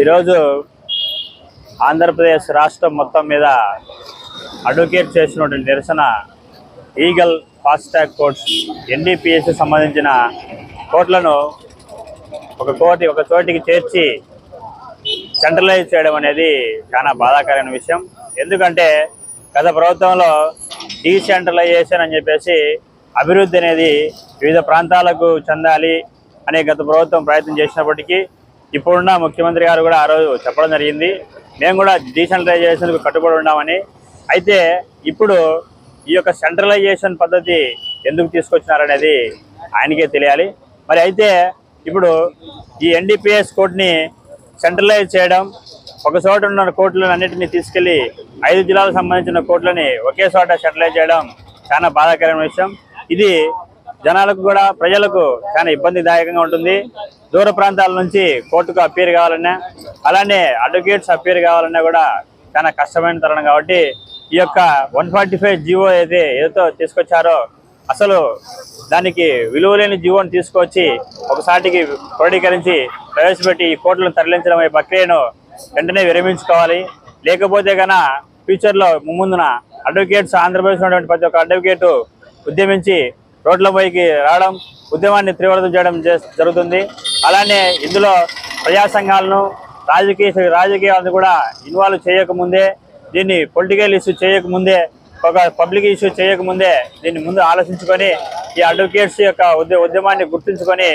ఈరోజు ఆంధ్రప్రదేశ్ రాష్ట్రం మొత్తం మీద అడ్వకేట్ చేసినటువంటి నిరసన ఈగల్ ఫాస్ట్ ట్రాక్ కోర్ట్స్ ఎన్డీపీఎస్కి సంబంధించిన కోర్టులను ఒక చోటికి చేర్చి సెంట్రలైజ్ చేయడం అనేది చాలా బాధాకరమైన విషయం. ఎందుకంటే గత ప్రభుత్వంలో డీసెంట్రలైజేషన్ అని చెప్పేసి అభివృద్ధి అనేది వివిధ ప్రాంతాలకు చెందాలి అనే గత ప్రభుత్వం ప్రయత్నం చేసినప్పటికీ ఇప్పుడున్న ముఖ్యమంత్రి గారు కూడా ఆ రోజు చెప్పడం జరిగింది, మేము కూడా డీసెంట్రలైజేషన్కు కట్టుబడి ఉన్నామని. అయితే ఇప్పుడు ఈ యొక్క సెంట్రలైజేషన్ పద్ధతి ఎందుకు తీసుకొచ్చినారనేది ఆయనకే తెలియాలి. మరి అయితే ఇప్పుడు ఈ ఎన్డీపీఎస్ కోర్టుని సెంట్రలైజ్ చేయడం, ఒక చోట ఉన్న కోర్టులను అన్నింటినీ తీసుకెళ్లి 5 జిల్లాలకు సంబంధించిన కోర్టులని ఒకే చోట సెంట్రలైజ్ చేయడం చాలా బాధాకరమైన విషయం. ఇది జనాలకు కూడా ప్రజలకు చాలా ఇబ్బందిదాయకంగా ఉంటుంది. దూర ప్రాంతాల నుంచి కోర్టుకు అప్పీర్ కావాలన్నా, అలానే అడ్వకేట్స్ అప్పీర్ కావాలన్నా కూడా చాలా కష్టమైన తరుణం. కాబట్టి ఈ యొక్క 145 జీవో ఏదో తీసుకొచ్చారో అసలు దానికి విలువలేని జీవోని తీసుకొచ్చి ఒకసాటికి క్రోడీకరించి ప్రవేశపెట్టి ఈ కోర్టులను తరలించడం అనే ప్రక్రియను వెంటనే విరమించుకోవాలి. లేకపోతే కన్నా ఫ్యూచర్లో ముందున అడ్వకేట్స్ ఆంధ్రప్రదేశ్ ఉన్నటువంటి ప్రతి ఒక్క అడ్వకేటు ఉద్యమించి రోడ్లపైకి రావడం, ఉద్యమాన్ని తీవ్రతం చేయడం జరుగుతుంది. అలానే ఇందులో ప్రజా సంఘాలను రాజకీయాలను కూడా ఇన్వాల్వ్ చేయకముందే, దీన్ని పొలిటికల్ ఇష్యూ చేయకముందే, ఒక పబ్లిక్ ఇష్యూ చేయకముందే దీన్ని ముందు ఆలోచించుకొని ఈ అడ్వకేట్స్ యొక్క ఉద్యమాన్ని గుర్తుంచుకొని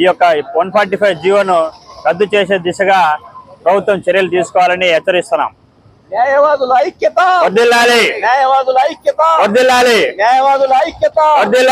ఈ యొక్క 145 జీవోను రద్దు చేసే దిశగా ప్రభుత్వం చర్యలు తీసుకోవాలని హెచ్చరిస్తున్నాం. న్యాయవాదుల ఐక్యత వర్ధిల్లాలి, న్యాయవాదుల ఐక్యత వర్ధిల్లాలి, న్యాయవాదుల ఐక్యత.